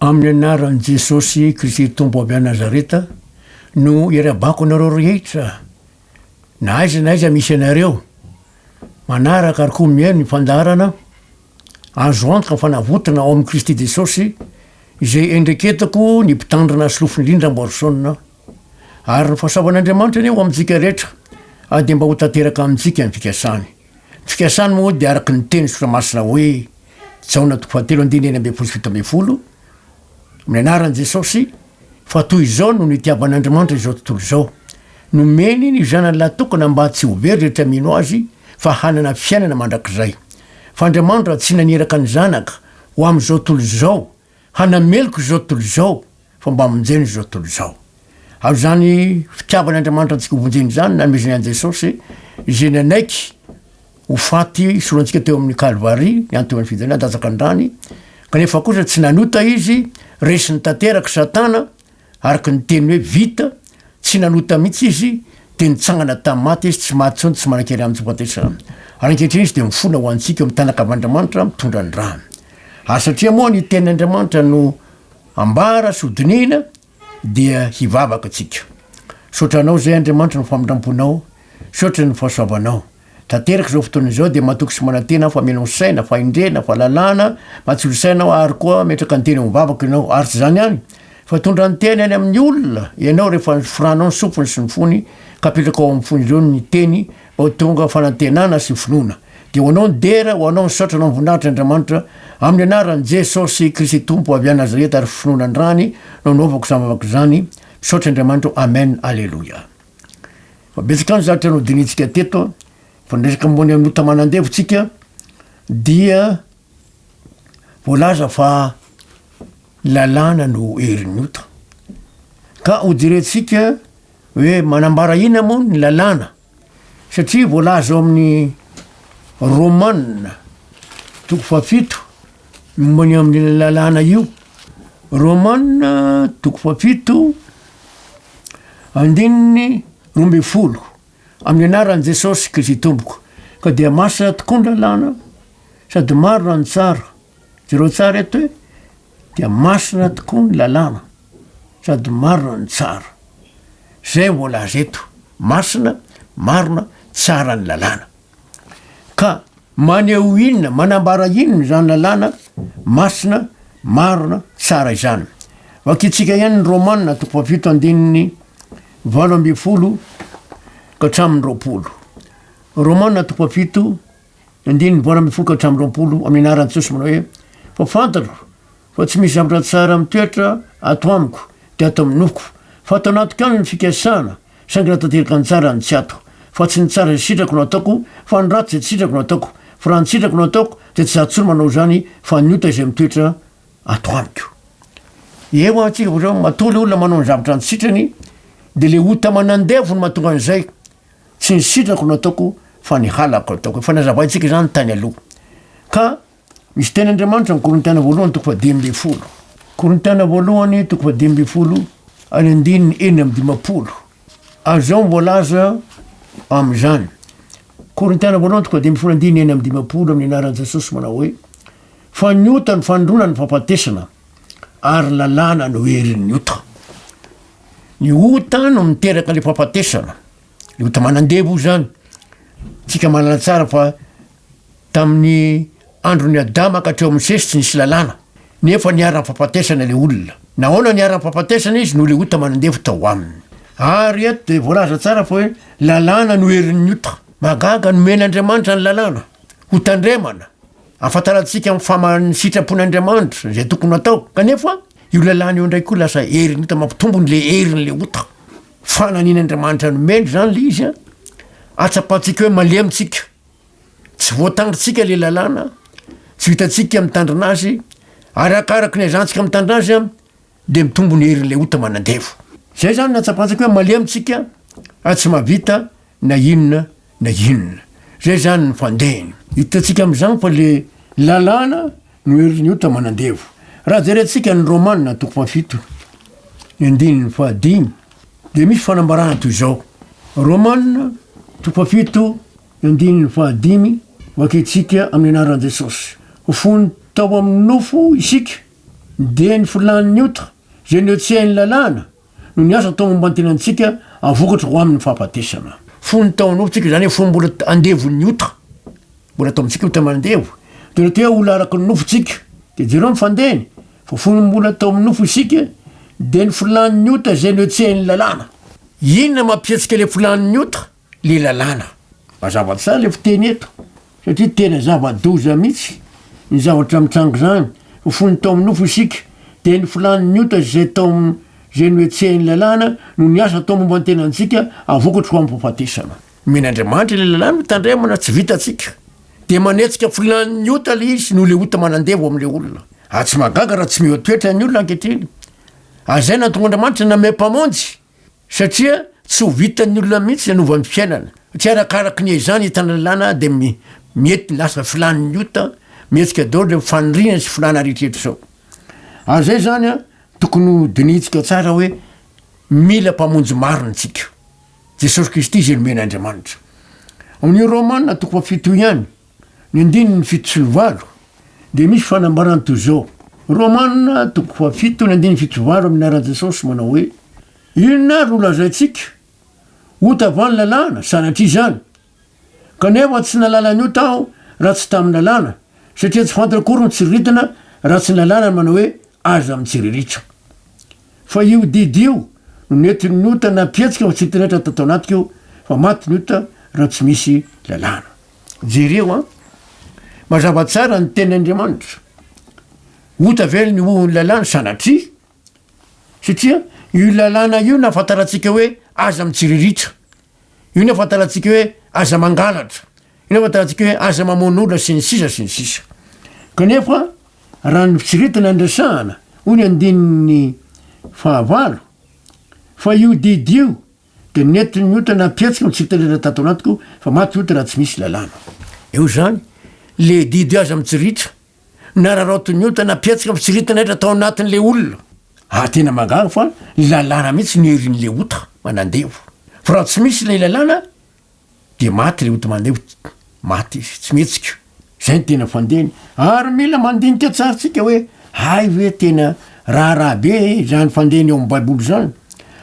Amin'ny anaran'i Jesosy Kristy Tompo avy Nazareta no irabako anareo rehetra na aiza na aiza misy anareo manaraka ary koa mihaino ny fandarana azo antoka fanavotana ao amin'i Kristy Jesosy izay endreketako ny mpitandrina solofiny lindra mborisonina ary ny fahasavan'Andriamanitra ny eo amintsika rehetra dia mba ho tanteraka amintsika ny fikasany. Fikasany moa dia araky ny teny soramasina hoe Jaona 7:7 amin'ny anaran'i Jesosy fa toy izao no nitiavan'Andriamanitra izao tontolo izao nomeny ny zanany latokana mba tsy ho very rehetra mino azy fa hanana fiainana mandrakizay. Fa Andriamanitra tsy naniraka ny zanaka ho amin'izao tontolo izao hanameloko izao tontolo izao fa mba hamonjeny izao tontolo izao. Ary zany fitiavan'Andriamanitra antsika hovonjeny zany nanomezany an'i Jesosy izay nanaiky ho faty sorantsika teo amin'ny Kalvari ny antony fidana datsaka andrany kanefa kosa tsy nanota izy resiny tanteraka Satana araky ny teny hoe vita tsy nanota mihitsy izy dia nitsangana tamin'ny maty izy tsy maty tsony tsy manan-kery amin'ny tsy-pahatesana. Ary ankehitriny izy dia mifona ho antsika mitanaka av'Andriamanitra mitondra ny rano. Ary satria moa ny tenin'Andriamanitra no ambara sodinina dia hivavaka atsika. Sotranao zay Andriamanitra no famindramponao, sotra ny fahasoavanao. Tanteraka izao fotoana izao dia matoky sy manantena fa menao saina, fa indrena, fa lalàna, matsilo sainao ary koa metraka ny teny mivavaka ianao. Ary tsy zany ihany fa tondra ny teny any amin'ny olona ianao rehefa firanao ny sofiny sy ny fony ka apetraka ao amin'ny fony ireo ny teny mba ho tonga fanantenana sy finoana. Dia ho anao ny dera, ho anao ny sotra, anao ny voninahitra Andriamanitra amin'ny anaran'i Jesosy Kristy Tompo avy Nazareta ary finoana ny rany no naovako samavaka izany. Misaotra Andriamanitra. Amen. Alleluia. Fa betsaka ny zavatra no dinitsika teto fa nresaka mbony amin'ny ota manandevotsika dia voalaza fa lalàna no herin'ny ota ka ho direntsika hoe manambara ina moa ny lalàna satria voalaza ao amin'ny Romanina 7 mbony amin'ny lalàna io. Romanina 7:12 amin'ny anaran'i Jesosy Kristy Tompoko ka dia masina tokoa ny lalàna sady marina ny tsara. Jereo tsara eto hoe dia masina tokoa ny lalàna sady marina ny tsara. Zay voalaza eto, masina, marina, tsara ny lalàna. Ka maneho inona, manambara inona zany lalàna masina, marina, tsara izany. Vakitsika ihany ny Romanina 7:12 ka hatramin'ny 20. Romanina 7:12 ka hatramin'ny 20 amin'ny anaran'i Jesosy manao hoe fa fantaro fa tsy misy zavatra tsara mitoetra ato amiko dia ato amin'ny nofoko fa ato anatiko ihany ny fikasana saingy raha tanteraka ny tsara ny tsy ato fa tsy ny tsara izay sitrako no ataoko fa ny ratsy izay tsy sitrako no ataoko fa raha ny sitrako no ataoko dia tsy zatsolo manao zany fa ny ota izay mitoetra ato amiko. Eo antsika voazao matoly olona manao ny zavatra ny sitrany dia le ota manandevo no mahatonga an'izay tsy ny sitrako no ataoko fa ny halako no ataoko. Fa nazavaintsika zany tany aloha. Ka misy teny Andriamanitra ny Korintiana voalohany 10:10. Korintiana voalohany 10:10 any andininy 4:50. Azao mbolaza amin'izany. Korintiana voalohany 10:10 andininy 4:50 amin'ny anaran'i Jesosy manao hoe fa ny ota ny fandrona ny fampatesana ary lalàna no herin'ny ota. Ny ota no miteraka le fampatesana. Le ota manandevo zany. Tsika malala tsara fa tamin'ny andron'ny Adama ka hatreo amin'ny Sesy tsy nisy lalàna. Nefa niara fampatesana le olona. Nahoana niara fampatesana izy no le ota manandevo tao aminy. Ary eto dia voalaza tsara fa hoe lalàna no herin'ny ota. Magaga nomen'Andriamanitra ny lalàna. Ho tandremana. Afantarantsika amin'ny famasitrapon'Andriamanitra izay tokony atao. Kanefa io lalàna io indray koa lasa herin'ny ota mampitombony le herin'le ota. Fananian'Andriamanitra nomeny zany le izy atsapantsika hoe malemitsika. Tsy voatandritsika le lalàna, tsy vitantsika mitandrina azy, arakaraky ny azantsika mitandrina azy dia mitombo ny herin'le ota manandevo. Zay zany natsapantsika hoe malemitsika ary tsy mahavita na inona na inona. Zay zany ny fandehany. Hitantsika amin'izany fa le lalàna no herin'ny ota manandevo. Raha jerentsika ny Romanina 7:5 dia misy fanambarana toy izao. Romanina 7:5 vakitsika amin'ny anaran'i Jesosy. Ho fony tao amin'ny nofo isika de ny filaniny ota zay notsehan'ny lalàna no ny asa tao momba antenantsika avokatra ho amin'ny fampatesana fony taonofitsika zany hoe mbola andevon'ny ota mbola atao amitsika ota mandevo de reto hoe olo araky ny nofotsika de jereo mifandeny fa fony mbola atao amin'ny nofo isika de ny filaniny ota zay notsehan'ny lalàna inona mampietsika le filaniny ota le lalàna mazava tsara le fiteny eto satria tena zava-doza mihitsy ny zavatra mitrango zany fa fony tao amin'ny nofo isika de ny filaniny ota zay tao zay noetsehan'ny lalàna no ny asa atao momba antenantsika avokatra ho amin'ny fahafatesana men'andriamanitra le lalàna mitandremana tsy vitatsika de manetsika filaniny ota le izy no le ota manandevo am'le olona tsy magaga raha tsy miotoetra ny olona ankehitriny azay natonga andriamanitra namem-pamonjy satria tsy ho vitan'ny olona mihitsy anova ny fiainana satria arakaraky ny zany hitana lalàna de mety lasa filaniny ota mihetsika daholo le fanirina sy filana rehetrehtra zao azay zany a tokony dinitsika tsara hoe mila mpamonjy mariny tsika jesosy kristy zay nomen'andriamanitra amin'ny romana toko fafito ihany ny andiny ny fito sy valo de misy fanambarany toy zao romana toko fafito ny andiny fito valo amin'ny aran jesosy manao hoe inona ro lazaitsika ota avany lalàna sanatria zany kanefa tsy nalalany ota aho raha tsy tamin'ny lalàna satria tsy fantatra kory ny tsiriritana raha tsy lalàna manao hoe aza mitsiriritra fa io didio no netiny ota napietsika fa tsy hitirehtra tatao anatiko fa maty ny ota raha tsy misy lalàna jereo a mazava tsara ny tenyandriamanitra ota vely ny o ny lalàna sanatria satria io lalàna io nafantaratsika hoe aza mitsiriritra io nafantaratsika hoe aza mangalatra io nafantaratsika hoe aza mamon'olona sy ny sisa kanefa raha ny fitsiritana andrasahana ho ny andininy fahavalo fa io didio de netiny ota napietsika tsy hiterehtra tatao anatiko fa maty ota raha tsy misy lalàna eo zany le didio aza mitsiritra nararotiny ota napietsika mitsiritana etra tao anatin'le olona tena magaga fa lalàna mihitsy nyherin'le ota manandevo fa raha tsy misy le lalàna de maty le ota mandevo maty izy tsy mihetsika zay ny tena fandeny ary mila mandinika tsaratsika hoe hay hoe tena raharaha be zany fandeny eo amin'ny baiboly zany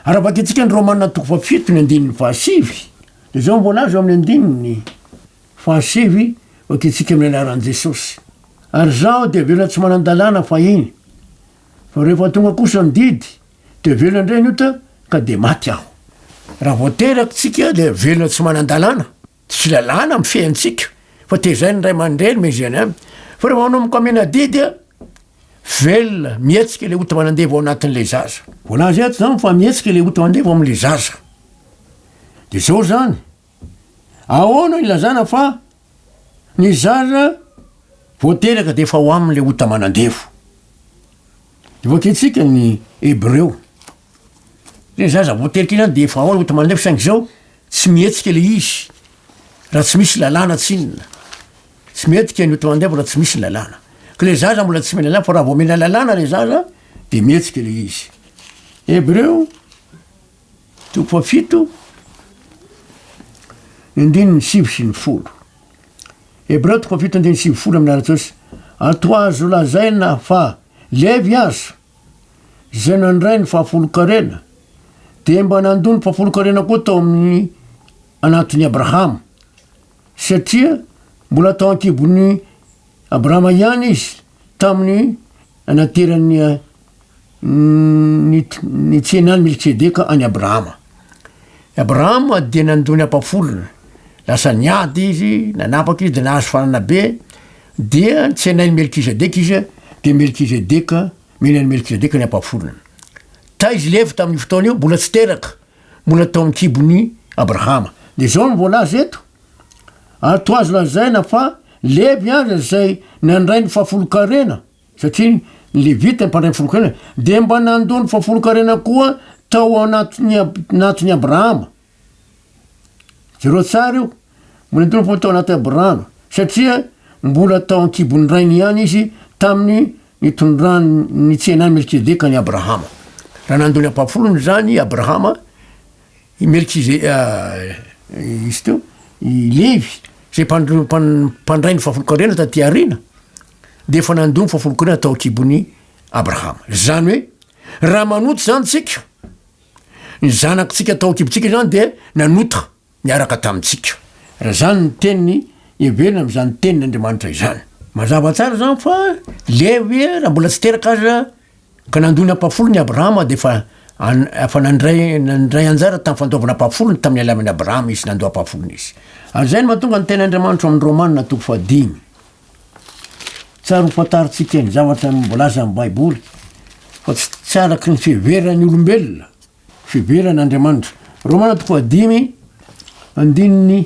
ary vakitsika ny romana toko fafito ny andininy fahasivy de zao mivolazo amin'ny andininy fahasivy vakitsika amin'ny anaran'i jesosy ary zaho de velona tsy manan-dalàna fa iny fa rehefa tonga kosa ny didy de velona indray ny ota ka de maty aho raha voateraky tsika de velona tsy manan-dalàna tsy lalàna amy fiaintsika fa tezay ny ray aman-dreny mezany any fa rehefa manomboka amena didy a velona mihetsika le ota manandevo ao anatin'le zaza volazy eto zany fa mihetsika le ota mandevo am'le zaza de zao zany ahoana ilazana fa ny zaza voateraka de efa ho am'le ota manandevo de vaketsika ny hebreo le zaza voateraka iny zany de efa ao le ota manandevo saingy zao tsy mihetsika le izy raha tsy misy lalàna tsinona tsy mihetsika ny ota manandevo raha tsy misy lalàna ka le zaza mbola tsy mena lalàna fa raha vo mena lalàna le zaza de mihetsika le izy hebreo toko fafito indininy sivy sy ny folo hebreo toko fafito indininy sivy folo amin'ny aratsosy atoazo lazaina fa levy azo zay nandray ny fahafolo-karena de mba nandony fahafolo-karena koa tao amin'ny anatin'ny abrahama satria mbola tao ankibony abrahama ihany izy tamin'ny anateran'ny ny tsenany melkisedeka any abrahama de nandony ampafolona lasa niady izy nanapaky izy de nahazo fanana be dia tsenany melkisedeka izy de melkisedeka menany melkisedeka ny ampafolona ta izy levy tamin'ny fotoana io mbola tsy teraka mbola tao ankibony abrahama de zao ny voalazy eto atoazo lazaina fa levy azy zay nandray ny fahafolo-karena satria ny levita ny mpandray ny folo-karena de mba nandony fahafolo-karena koa tao anatin'ny abrahama zero tsara io mbola ndony fa tao anaty abrahama satria mbola tao ankibony rainy ihany izy tamin'ny nitondrany ny tsenany melkisedeka ny abrahama raha nandony ampafolony zany abrahama melkize izy teo levy zay mpandray ny fahafolo-karena taty arina de efa nandony fahafolo-karena tao ankibony abrahama zany hoe raha manoto zany tsika ny zanakitsika tao kibitsika zany de nanota niaraka tamitsika raha zany ny teniny iverina am'zany teniny andriamanitra izany mazava tsara zany fa le hoe raha mbola tsy teraka aza ka nandony ampafolo ny abrahama de fa nandray anjara tam'y fandaovana ampafolony tamin'ny alamin'ny abrahama izy nandoa ampafolony izy ary zay ny mahatonga ny ten'andriamanitra amin'ny romanina toko fa 5 tsara hofantaritsika ny zavatra mbola aza amin'ny baiboly fa tsy tsaraky ny fiheverany olombelona fiheveran'andriamanitra romana toko fa 5 andininy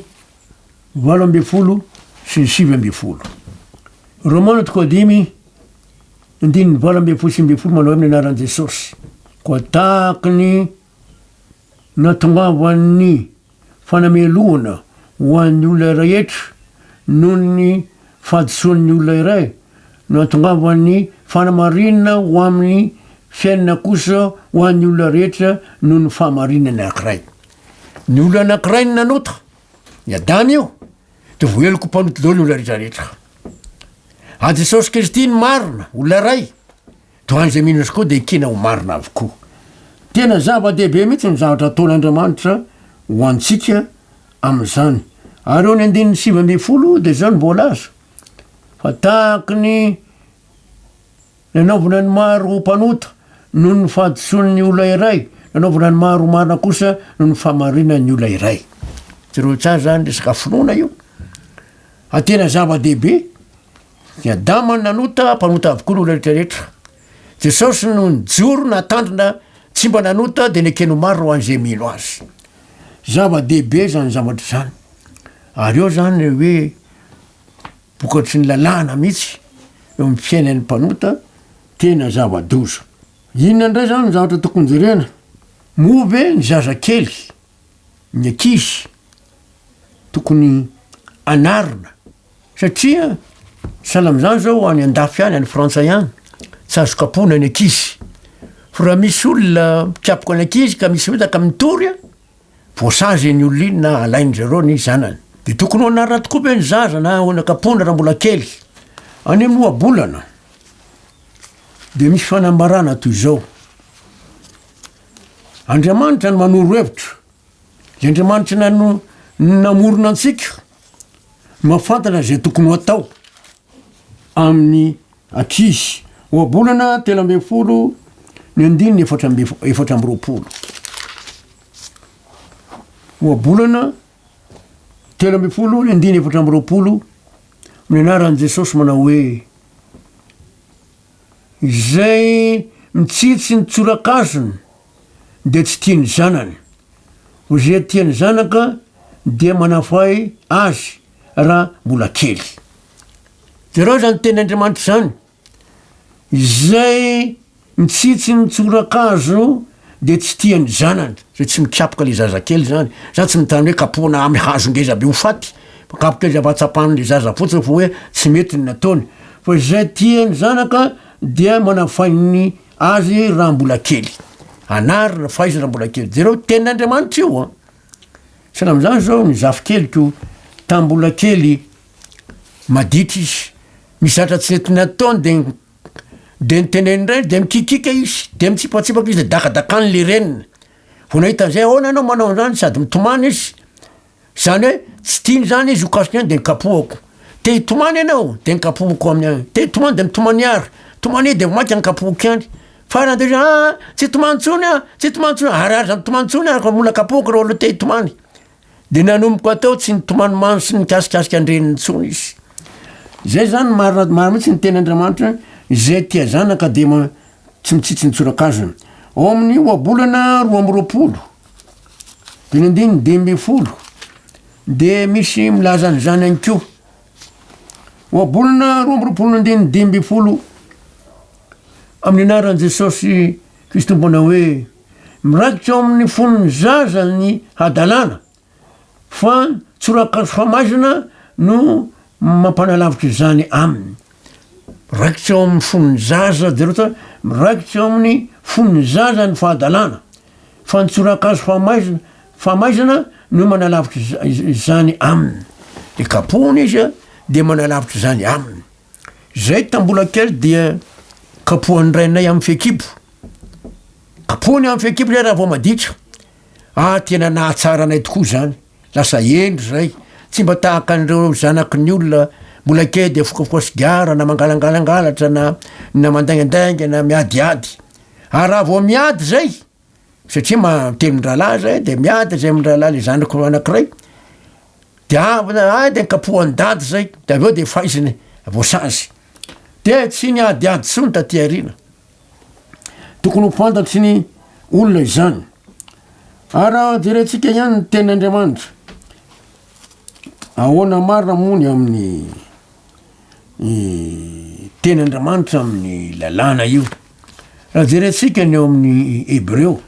8 sy ny 7 romana toko fa 5 andininy 8 sy 7 manao amin'ny anaran'i Jesosy koa tahaky ny natongavany fanamelohana ho an'ny olona rehetra noho ny fahadisoan'ny olona iray natongavany fanamarinana ho amin'ny fiainana kosa ho an'ny olona rehetra noho ny fahamarinana anankiray ny olona anankiray ny nanota ny Adama io de voeloko mpanoto daholo ny olona rehetrarehetra a Jesosy Kristy ny marina olona ray toany zay mino azy koa de ikena ho marina avokoa tena zava-dehibe mihitsy ny zavatra ataon'Andriamanitra ho antsika am'izany ary eo ny andininy 7 de zany mbola aza fa tahaky ny nanaovana ny maro mpanota noho ny fahadisoan'ny olona iray nanaovana ny maro marina kosa noho ny fahamarinan'ny olona iray tsireo tsara zany resaka finoana io atena zava-dehibe ny Adama nanota mpanota avokoa ny olona rehetrarehetra Jesosy no nijoro natandrina tsy mba nanota de nekeno maro ho an'izay mino azy zava-dehibe zany zavatra zany ary eo zany hoe bokatry ny lalàna mihitsy eo amin'ny fiainan'ny mpanota tena zava-doza inona ndray zany ny zavatra tokony jerena move ny zazakely ny ankizy tokony anarina satria salam'izany zao any andafy any any frantsay any tsy azo kapona ny ankizy fa raha misy olona mikapoka ny ankizy ka misy metaka mitory a voasazy ny olona iny na alainy zareo ny zanany de tokony ho anarina tokoa be ny zaza na kapona raha mbola kely any amin'ny ohabolana de misy fanambarana toy izao Andriamanitra ny manoro hevitra de Andriamanitra namorona antsika mahafantana zay tokony ho atao amin'ny ankizy ohabolana 13 ny andininy 4 ohabolana 13 ny andininy 4 ny anaran'i Jesosy manao hoe zay mitsitsy ny tsorakazony de tsy tiany zanany ho zay tiany zanaka dia manafay azy raha mbola kely zareo zany ten'Andriamanitra zany zay mitsitsy ny tsorakazo de tsy tiany zanany zay tsy mikapoka le zazakely zany zany tsy mitany hoe kapona amy hazo ngeza be ho faty kapoka izy avatsapan'ny le zaza fotsiny fa hoe tsy mety ny nataony fa zay tiany zanaka dia manafainy azy raha mbola kely anarina faizy raha mbola kely zareo ten'Andriamanitra io a sana am'izany zao ny zafy keliko tambola kely madity izy mizatra tsy nety nataony de niteneny ray de mikikika izy de mitsipatsipaky izy de dakadakany le reniny vo nahita an'izay ahoana anao manao an'izany sady mitomany izy zany hoe tsy tiany zany izy hokasika any de nikapohako te hitomany anao de nikapohako amin'ny any te hitomany de mitomany ary tomany de maika nikapohako any farany de tsy tomantsony tsy tomantsony ary zany tomantsony ary mola kapohako reo aloha te hitomany de nanomboka atao tsy nitomany mano sy nikasikasika andreniny tsony izy zay zany marina mihitsy ny ten'Andriamanitra zay tia zanaka de tsy mitsitsy ny tsorakazony ao amin'ny ohabolana 12 de ny andininy 12 de misy milaza ny zany any ko ohabolana 12 ny andininy 12 amin'ny anaran'i Jesosy Kristy mbona hoe miraikitra ao amin'ny fonony zaza ny hadalana fa tsorakazo famaizana no mampanalavitra zany aminy miraikitra ao amin'ny fonony zaza jereo miraikitra ao amin'ny fonony zaza ny fahadalana fa ny tsorakazo famaizana no manalavitra zany aminy de kapohony izy de manalavitra zany aminy zay tambola kely dia kapohany rainay amin'ny fekipo kapohany amin'ny fekipo zay raha vao maditra tena nahatsara anay tokoa zany lasa endry zay tsy mba tahaka an'ireo zanaky ny olona mbola ke de fokafokasigara na mangalangalangalatra na mandaingandainga na miadiady raha vao miady zay satria mateny mindralahy zay de miady zay mindralahy le zanako anakiray de de kapohany dady zay de aveo de faiziny voasazy de tsy niadiady tsony taty arina tokony ho fantatry ny olona izany raha jerentsika ihany ny tenin'Andriamanitra ahoana marina mony amin'ny tenin'Andriamanitra amin'ny lalàna io raha jerentsika ny eo amin'ny Hebreo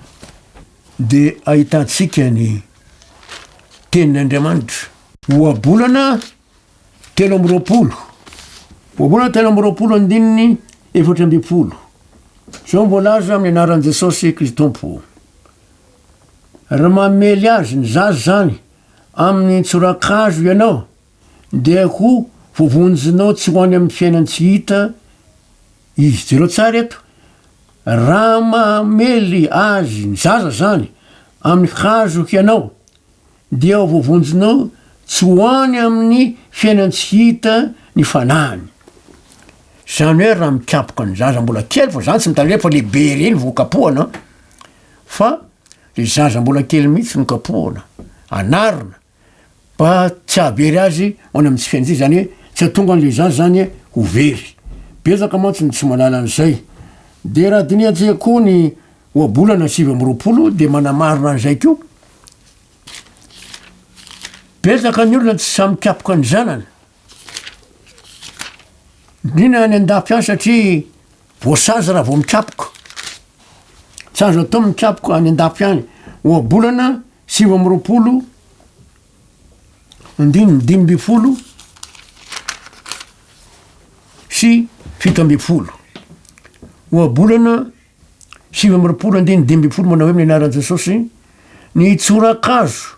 de ahitantsika ny tenin'Andriamanitra oabolana 3 oabolana 3 andininy 4 zao mbolaza amin'ny anaran'i Jesosy Kristy Tompo raha mamely azy ny zazy zany amin'ny tsorakazo ianao de ho vovonjinao tsy ho any amin'ny fiainany tsy hita izy jereo tsara eto raha mamely azy ny zaza zany amin'ny hazo hianao dia ho vovonjinao tsy ho any amin'ny fiainany tsy hita ny fanahany zany hoe raha mikapoka ny zaza mbola kely fa zany tsy mitandreny fa lehibe reny vo kapohana fa le zaza mbola kely mihitsy no kapohana anarina mba tsy ahabery azy any amin'ny tsy fiainany zay zany hoe tsy atonga an'le zaza zany ho very bezaka mantsy ny tsy manala an'izay de raha diniantsika koa ny oabolana 7 de manamarina an'izay koa bezaka ny olona tsy samy mikapoka ny zanany nina ny andafy any satria voasazy raha vao mikapoka tsy azo atao mikapoka any andafy any oabolana 7 andininy 5 sy 7 oabolana 7 andininy 5 manao hoe amin'ny anaran'i Jesosy ny tsorakazo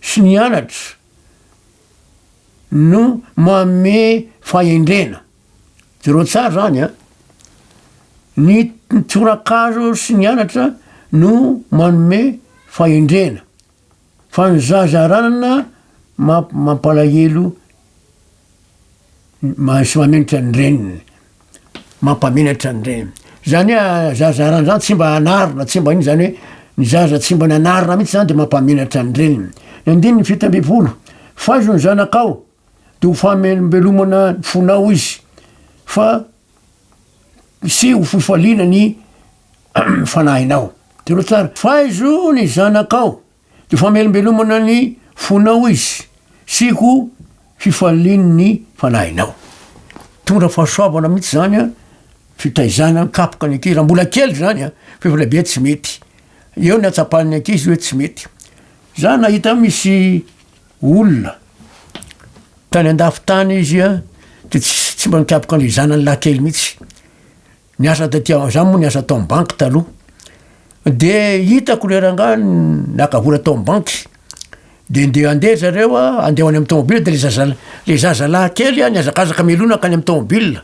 sy ny anatra no mame fahendrena jereo tsara zany ny tsorakazo sy ny anatra no manome fahendrena fa ny zazaranana mampalahelo sy mamenatra ny reniny mampamenatra ny reniny zany hoe zazarana zany tsy mba anarina tsy mba iny zany hoe ny zaza tsy mba nanarina mihitsy zany de mampamenatra ny reniny ny andininy 7 faizo ny zanakao de ho famelomana fonao izy fa sy ho fifaliana ny fanahinao tero tsara faizo ny zanakao de ho famelombelomana ny fonao izy sy ho fifaliany ny fanahinao tonga fahasoavana mihitsy zany fitaizana kapoka ny ankizy raha mbola kely zany fa efa lehibe tsy mety eo ny atsapan'ny ankizy hoe tsy mety za nahita misy olona tany andafy tany izy de tsy mba nikapoka an'le zanany lahy kely mihitsy niasa tatia za moa niasa tao banky taloha de hitako le rangany nakavola tao banky de andeha zareo andeha any amin'ny tomobile de le zazalahy kely niazakazaka melonaka any amin'ny tomobile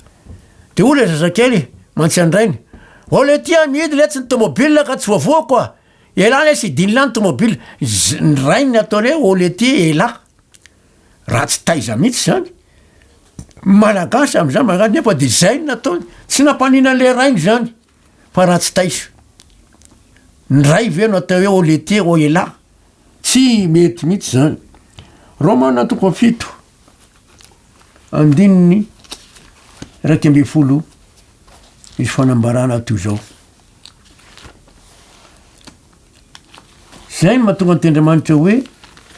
de o le zazakely mantsy andrainy le tia mihidy le tsy ny tomobile ka tsy voavoako ela le sy idiny lany tomobile ny rainy ataony hoe le ty ela raha tsy taiza mihitsy zany malagasy am'zany malagasy nefa de zay nataony tsy nampanina le rainy zany fa raha tsy taiza ny ray ve no atao hoe le ty ela tsy mety mihitsy zany Romana 7 andininy 12 misy fanambarana toy zao zay mahatonga ny Tendriamanitra hoe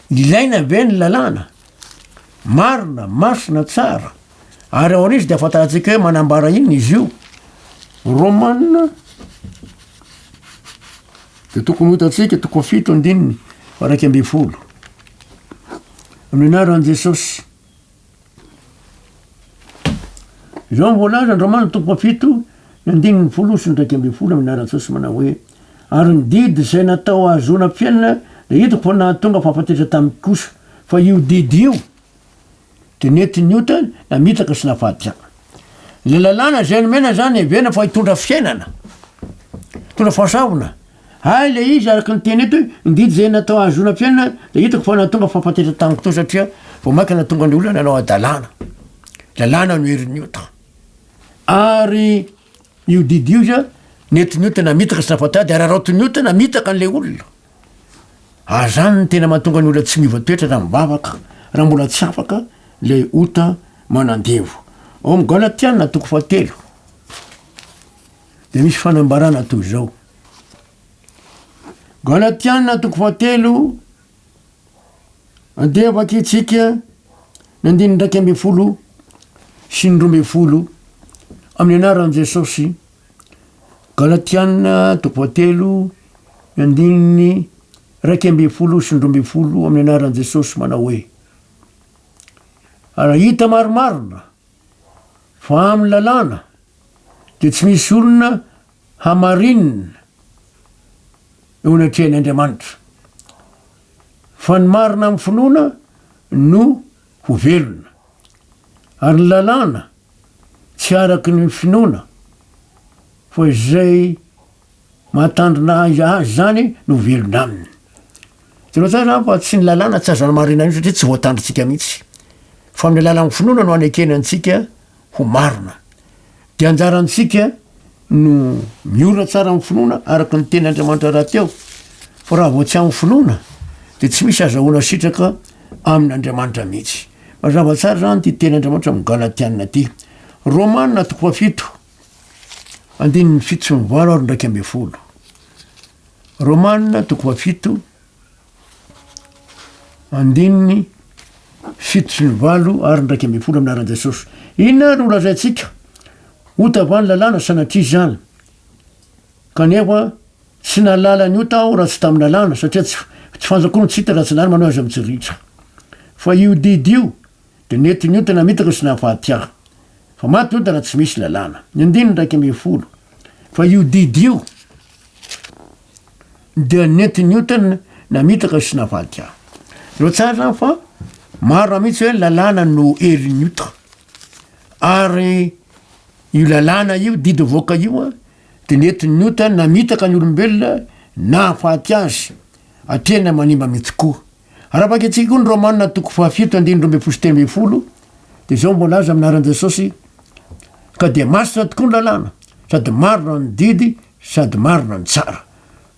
ilaina ve ny lalàna marina masina tsara ary ao izy de afantarantsika hoe manambara iny izy io Romana de tokony hitatsika 7 andininy 12 amin'ny anaran'i Jesosy zao mvolaza ny Romana 7 andininy 10 sy 12 amin'ny anaran'i Jesosy manao hoe ary ny didy zay natao ahazona fiainana de hitako fa nahatonga fahafatesa taminy kosa fa io didy io de nety ny ota namitaka sy nafaty le lalàna zay nomena zany vena fa hitondra fiainana tondra fahasavona ay le izy araky ny teny eto indidy zay natao ahazona fiainana de hitako fa natonga fampatetra taniko to satria vo maika natonga ny olona nanao adalàna lalàna no herin'ny ota ary io didy io za nety ny ota namitaka sy nafatady ary araotony ota namitaka an'le olona zany ny tena mahatonga ny olona tsy miova toetra raha mivavaka raha mbola tsy afaka le ota manandevo ao am Galatiana toko 7 de misy fanambarana toy zao Galatiana toko 7 andeha vakitsika ny 9:12 sy ny 12 amin'ny anaran'i Jesosy Galatiana toko 7 ny 9:12 sy ny 12 amin'ny anaran'i Jesosy manao hoe ara hita maromarona fa amin'ny lalàna de tsy misy olona hamarinina eo anatrehan'Andriamanitra fa ny marina amin'ny finoana no ho velona ary ny lalàna tsy araky ny finoana fa izay mahatandrina azy zany no velona aminy tena tsara fa tsy ny lalàna tsy azana marina io satria tsy voatandritsika mihitsy fa amin'ny lalàna finoana no anekenantsika ho marina de anjarantsika no miorina tsara amin'ny finoana araky ny teny Andriamanitra raha teo fa raha vo tsy amin'ny finoana de tsy misy azahoana sitraka amin'Andriamanitra mihitsy mazava tsara zany ty teny Andriamanitra amin'ny Galatiana ty Romanina toko 7 andininy 7 sy 9 ary 12 Romanina toko 7 andininy 7 sy 9 ary 12 amin'ny aran'i Jesosy inona no lazaitsika ota avany lalàna sanatria zany kanefa tsy nalala ny ota aho raha tsy tamin'ny lalàna satria tsy fanjakono tsy hita raha tsy lany manao azy amin'ny tsiritra fa io didy io de nety ny ota namitaka sy nahafaty ahy fa maty ota raha tsy misy lalàna ny 9:12 fa io didy io de nety ny ota namitaka sy nahafaty ahy reo tsara zany fa maro mihitsy hoe lalàna no herin'ny ota ary io lalàna io didy voaka io a de nety ny ota namitaka ny olombelona nahafaty azy atrena manimba mihitsy koa raha vaketsika koa ny Romanina toko 7 de zao mbolaza aminaran'i Jesosy ka de masina tokoa ny lalàna sady marina ny didy sady marina ny tsara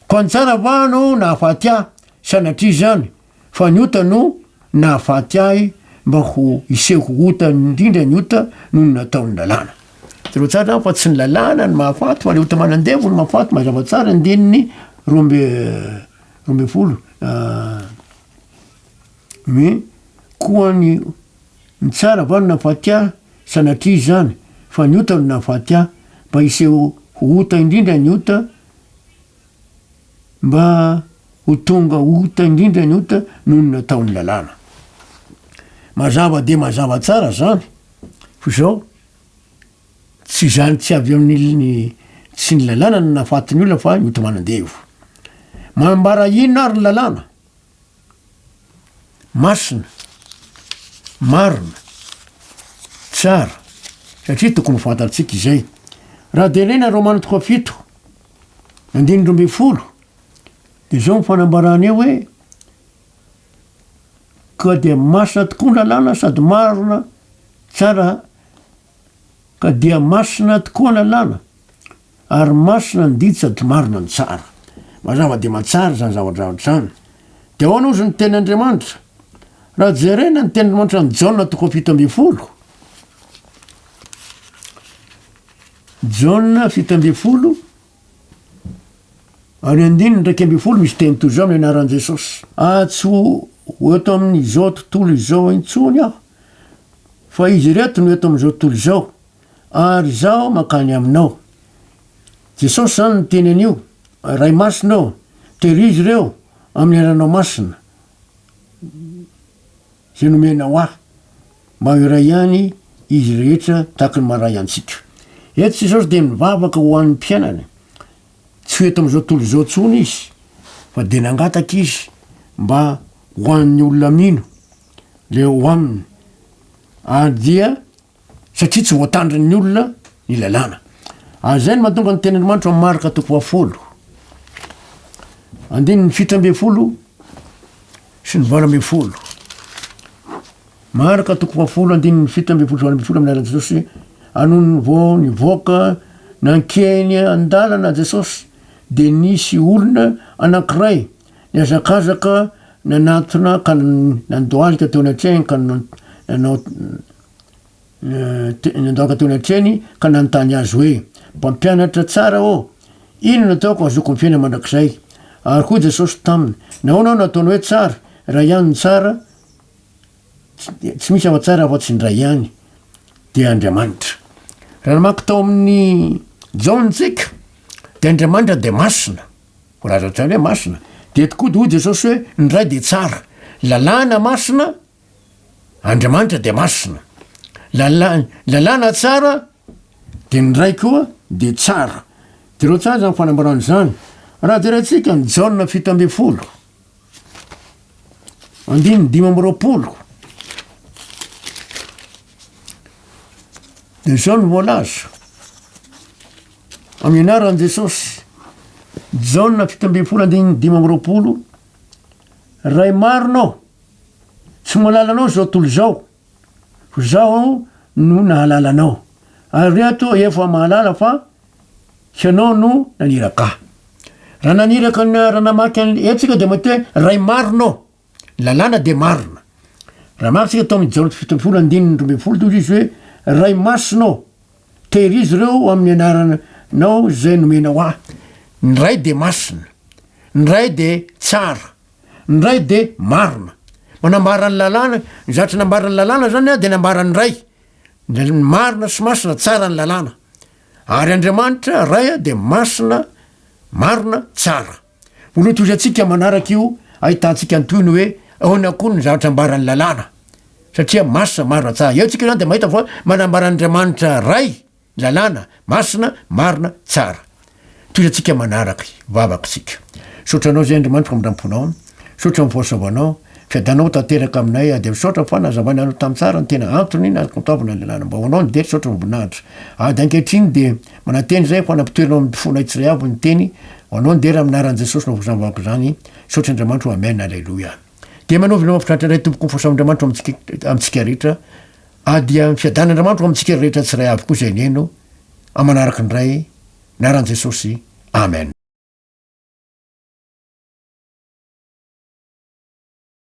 ko ny tsara va no nahafaty ahy sanatria zany fa ny ota no nahafaty ahy mba ho iseho ota indrindra ny ota no nataony lalàna tero tsara fa tsy ny lalàna ny mahafaty fa le ota manandevo ny mahafaty mazava tsara andininy 12 me koa ny tsara va no nahafaty ahy sanatria zany fa ny ota no nahafaty ahy mba iseho ota indrindra ny ota mba ho tonga ota indrindra ny ota noho ny nataony lalàna mazava de mazava tsara zany fa zao tsy zany tsy avy amin'ny tsy ny lalàna no nahafaty ny olona fa ny ota manandevo manambara inona ary ny lalàna masina marina tsara satria tokony fantatsika izay raha de lena Romanina toko 7 andininy 12 de zao mifanambarana eo hoe ka dia masina tokoa ny lalàna sady marina tsara ka dia masina tokoa ny lalàna ary masina ny didy sady marina ny tsara mazava de matsara zany zavadravatry zany de ahoana ozy ny teny'Andriamanitra raha jerena ny teny'Andriamanitra ny Jaona toko 7 Jaona 7 ary andininy 12 misy teny toy zao amin'ny anaran'i Jesosy tsy ho eto amin'izao tontolo izao intsony aho fa izy reto no eto amin'izao tontolo izao ary zaho makany aminao Jesosy zany ny teny an'io ray masina ao terizy reo amin'ny aranao masina zay nomenao ahy mba iray ihany izy rehetra tahaka ny maray antsika eto Jesosy de mivavaka ho an'ny mpiainany tsy ho eto amin'izao tontolo izao tsony izy fa de nangataka izy mba ho an'ny olona mino le ho aminy dia satria tsy voatandriny olona ny lalàna. Azay ny mahatonga ny ten'andriamanitra marika toko afolo andininy 7 sy ny 8 marika toko afolo andininy 7 sy 8 amin'ny Jesosy anony vao nivoaka nankeny andalana Jesosy de nisy olona anankiray niazakazaka nanatona ka nandohalika teo anatreny ka nanao nandohalika teo anatreny ka nanontany azy hoe mpampianatra tsara ino nataoko azoko ny fiaina mandrakizay ary koa Jesosy taminy nahoana nataony hoe tsara raha ihany ny tsara tsy misy afa-tsara afa-tsy ny ray ihany de Andriamanitra. Raha namaky tao amin'ny jaontsika de Andriamanitra de masina volaza ohatrany hoe masina de tokoa de hoy Jesosy hoe ny ray de tsara, lalàna masina Andriamanitra de masina, lalàna tsara de ny ray koa de tsara. De reo tsara zany fanambarany zany raha jerentsika ny Jaona 7 andininy 5 de zao no voalaza amin'ny anaran'i Jesosy. Jaona 7 andininy 5 ray marinao tsy malalanao zao tolo zao fa zaho no nahalalanao ary reto efa mahalala fa hianao no naniraka. Raha naniraka raha namaky etsika de mahita hoe ray marinao, lalàna de marina. Raha makitsika tao amin'ny Jaona 7 andininy 12 toy izy hoe ray masinao tehirizy reo amin'ny anaranao zay nomenao ahy. Ny ray de masina, ny ray de tsara, ny ray de marina. Manambarany lalàna, ny zatra nambarany lalàna zany de nambarany ray, marina sy masina tsara ny lalàna. Ary Andriamanitra ray de masina, marina, tsara. Volo toy atsika manaraka io ahitantsika antoiny hoe ahoana koa ny zavatra ambarany lalàna satria masina, marina, tsara. Eo tsika zany de mahita fa manambaran'Andriamanitra ray, lalàna, masina, marina, tsara. Toy atsika manaraka vavaksika. Sotranao zay Andriamanitra mandramponao, sotra mivoasavanao, fiadanao tanteraka aminay de misaotra fa nazavany anao tamin'ny tsara ny tena antony na kontavina ny lalàna mba hoanao ny dery sotra mibonahitra. Ady ankehitriny de mananteny zay fa nampitoeranao amin'ny fonay tsiray avy ny teny hoanao ny dery aminaran'i Jesosy no vosavako zany. Sotra Andriamanitra amen, alleluia. De manovina mafitratra ray tompoko fosaman'Andriamanitra amintsika rehetra dia fiadan'Andriamanitra amintsika rehetra tsiray avy koa zay neno amanaraka ny ray naran'i Jesosy, amen.